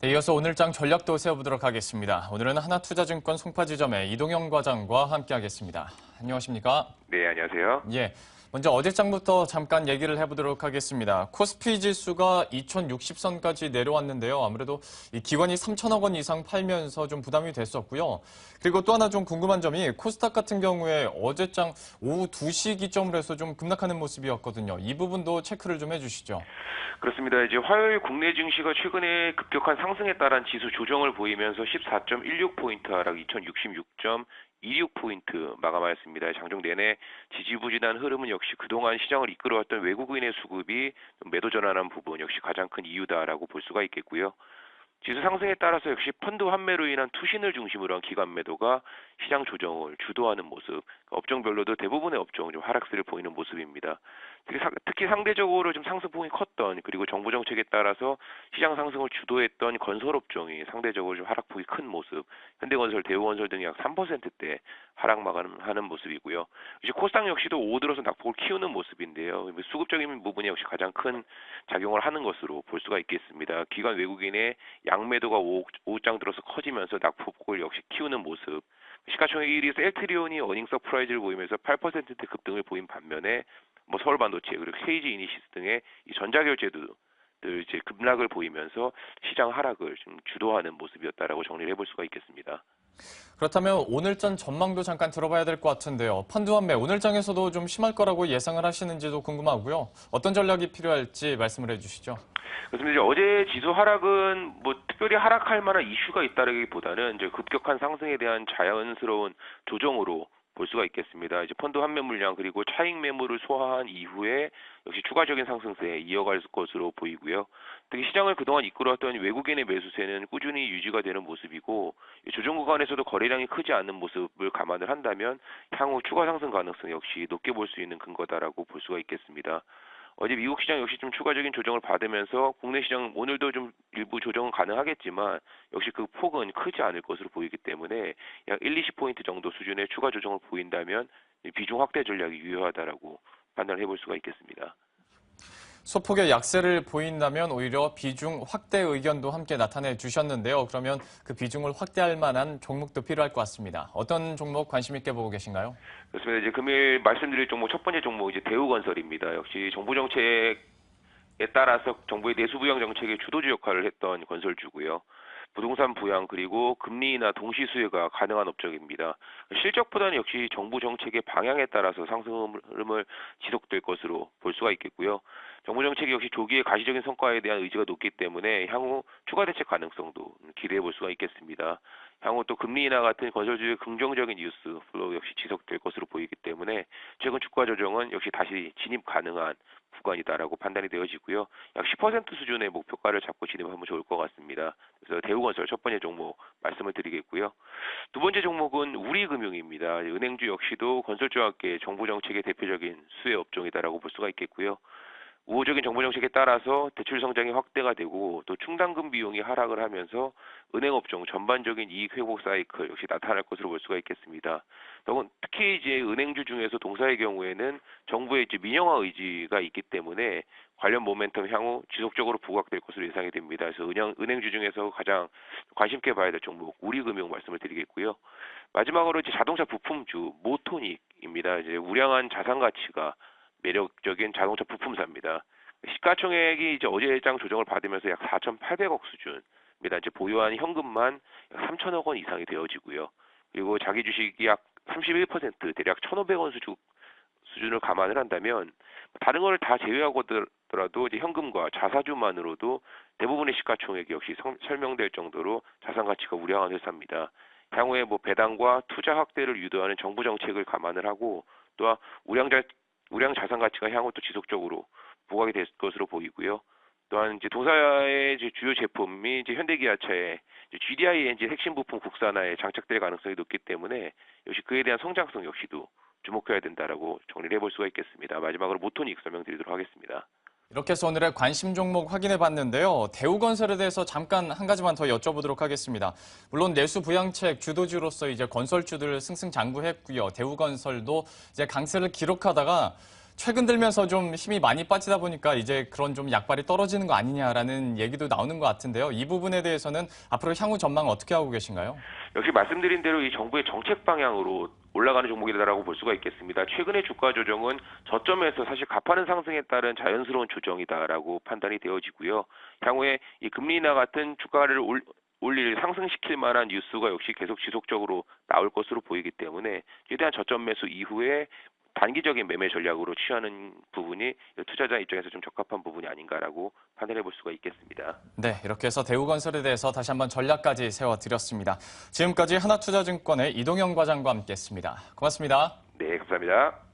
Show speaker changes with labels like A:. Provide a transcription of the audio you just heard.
A: 네, 이어서 오늘장 전략도 세워보도록 하겠습니다. 오늘은 하나투자증권 송파지점의 이동영 과장과 함께하겠습니다. 안녕하십니까?
B: 네, 안녕하세요.
A: 예, 먼저 어제장부터 잠깐 얘기를 해보도록 하겠습니다. 코스피 지수가 2060선까지 내려왔는데요. 아무래도 이 기관이 3천억 원 이상 팔면서 좀 부담이 됐었고요. 그리고 또 하나 좀 궁금한 점이 코스닥 같은 경우에 어제장 오후 2시 기점으로 해서 좀 급락하는 모습이었거든요. 이 부분도 체크를 좀 해주시죠.
B: 그렇습니다. 이제 화요일 국내 증시가 최근에 급격한 상승에 따른 지수 조정을 보이면서 14.16포인트 하락 2066.26포인트 마감하였습니다. 장중 내내 지지부진한 흐름은 역시 그동안 시장을 이끌어왔던 외국인의 수급이 매도 전환한 부분 역시 가장 큰 이유다라고 볼 수가 있겠고요. 지수 상승에 따라서 역시 펀드 환매로 인한 투신을 중심으로 한 기관 매도가 시장 조정을 주도하는 모습, 업종별로도 대부분의 업종 좀 하락세를 보이는 모습입니다. 특히 상대적으로 좀 상승폭이 컸던 그리고 정부 정책에 따라서 시장 상승을 주도했던 건설 업종이 상대적으로 좀 하락폭이 큰 모습, 현대건설, 대우건설 등이 약 3%대 하락하는 모습이고요. 이제 코스닥 역시도 오후 들어서 낙폭을 키우는 모습인데요. 수급적인 부분이 역시 가장 큰 작용을 하는 것으로 볼 수가 있겠습니다. 기관 외국인의 양매도가 오후장 들어서 커지면서 낙폭을 역시 키우는 모습. 시가총액 1위 셀트리온이 어닝 서프라이즈를 보이면서 8%대 급등을 보인 반면에 서울반도체 그리고 KG 이니시스 등의 이 전자결제도 이제 급락을 보이면서 시장 하락을 좀 주도하는 모습이었다라고 정리를 해볼 수가 있겠습니다.
A: 그렇다면 오늘장 전망도 잠깐 들어봐야 될 것 같은데요. 펀드 환매 오늘장에서도 좀 심할 거라고 예상을 하시는지도 궁금하고요. 어떤 전략이 필요할지 말씀을 해주시죠.
B: 그렇습니다. 이제 어제 지수 하락은 특별히 하락할 만한 이슈가 있다라기보다는 이제 급격한 상승에 대한 자연스러운 조정으로 볼 수가 있겠습니다. 이제 펀드 환매 물량 그리고 차익 매물을 소화한 이후에 역시 추가적인 상승세에 이어갈 것으로 보이고요. 특히 시장을 그동안 이끌어왔던 외국인의 매수세는 꾸준히 유지가 되는 모습이고 조정 구간에서도 거래량이 크지 않는 모습을 감안을 한다면 향후 추가 상승 가능성 역시 높게 볼 수 있는 근거다라고 볼 수가 있겠습니다. 어제 미국 시장 역시 좀 추가적인 조정을 받으면서 국내 시장 오늘도 좀 일부 조정은 가능하겠지만 역시 그 폭은 크지 않을 것으로 보이기 때문에 약 1-20포인트 정도 수준의 추가 조정을 보인다면 비중 확대 전략이 유효하다라고 판단을 해볼 수가 있겠습니다.
A: 소폭의 약세를 보인다면 오히려 비중 확대 의견도 함께 나타내 주셨는데요. 그러면 그 비중을 확대할 만한 종목도 필요할 것 같습니다. 어떤 종목 관심 있게 보고 계신가요?
B: 그렇습니다. 이제 금일 말씀드릴 종목 첫 번째 종목 이제 대우건설입니다. 역시 정부 정책에 따라서 정부의 내수 부양 정책의 주도주 역할을 했던 건설주고요. 부동산 부양 그리고 금리 인하 동시 수혜가 가능한 업종입니다. 실적보다는 역시 정부 정책의 방향에 따라서 상승 흐름을 지속될 것으로 볼 수가 있겠고요. 정부 정책이 역시 조기에 가시적인 성과에 대한 의지가 높기 때문에 향후 추가 대책 가능성도 기대해 볼 수가 있겠습니다. 향후 또 금리 인하 같은 건설주의 긍정적인 뉴스 플로우 역시 지속될 것으로 보이기 때문에 최근 주가 조정은 역시 다시 진입 가능한 구간이다라고 판단이 되어지고요. 약 10% 수준의 목표가를 잡고 진입하면 좋을 것 같습니다. 그래서 대우건설 첫 번째 종목 말씀을 드리겠고요. 두 번째 종목은 우리금융입니다. 은행주 역시도 건설주와 함께 정부 정책의 대표적인 수혜 업종이다라고 볼 수가 있겠고요. 우호적인 정부 정책에 따라서 대출 성장이 확대가 되고 또 충당금 비용이 하락을 하면서 은행 업종 전반적인 이익 회복 사이클 역시 나타날 것으로 볼 수가 있겠습니다. 특히 이제 은행주 중에서 동사의 경우에는 정부의 이제 민영화 의지가 있기 때문에 관련 모멘텀 향후 지속적으로 부각될 것으로 예상이 됩니다. 그래서 은행주 중에서 가장 관심 있게 봐야 될 종목 우리금융 말씀을 드리겠고요. 마지막으로 이제 자동차 부품주 모토닉입니다. 이제 우량한 자산 가치가 매력적인 자동차 부품사입니다. 시가총액이 이제 어제장 조정을 받으면서 약 4,800억 수준입니다. 이제 보유한 현금만 약 3천억 원 이상이 되어지고요. 그리고 자기 주식이 약 31% 대략 1,500원 수준을 감안을 한다면 다른 걸 다 제외하고더라도 이제 현금과 자사주만으로도 대부분의 시가총액이 역시 설명될 정도로 자산 가치가 우량한 회사입니다. 향후에 배당과 투자 확대를 유도하는 정부 정책을 감안을 하고 또한 우량 자산 가치가 향후 또 지속적으로 부각이 될 것으로 보이고요. 또한 이제 동사의 이제 주요 제품이 이제 현대기아차의 GDI 엔진 핵심 부품 국산화에 장착될 가능성이 높기 때문에 역시 그에 대한 성장성 역시도 주목해야 된다라고 정리를 해볼 수가 있겠습니다. 마지막으로 모토닉 설명드리도록 하겠습니다.
A: 이렇게 해서 오늘의 관심 종목 확인해 봤는데요. 대우건설에 대해서 잠깐 한 가지만 더 여쭤보도록 하겠습니다. 물론 내수 부양책 주도주로서 이제 건설주들 승승장구했고요. 대우건설도 이제 강세를 기록하다가 최근 들면서 좀 힘이 많이 빠지다 보니까 이제 그런 좀 약발이 떨어지는 거 아니냐라는 얘기도 나오는 것 같은데요. 이 부분에 대해서는 앞으로 향후 전망 어떻게 하고 계신가요?
B: 역시 말씀드린 대로 이 정부의 정책 방향으로 올라가는 종목이다라고 볼 수가 있겠습니다. 최근의 주가 조정은 저점에서 사실 가파른 상승에 따른 자연스러운 조정이다라고 판단이 되어지고요. 향후에 이 금리 인하 같은 주가를 올릴 상승시킬 만한 뉴스가 역시 계속 지속적으로 나올 것으로 보이기 때문에 최대한 저점 매수 이후에 단기적인 매매 전략으로 취하는 부분이 투자자 입장에서 좀 적합한 부분이 아닌가라고 판단해 볼 수가 있겠습니다.
A: 네, 이렇게 해서 대우건설에 대해서 다시 한번 전략까지 세워드렸습니다. 지금까지 하나투자증권의 이동영 과장과 함께했습니다. 고맙습니다.
B: 네, 감사합니다.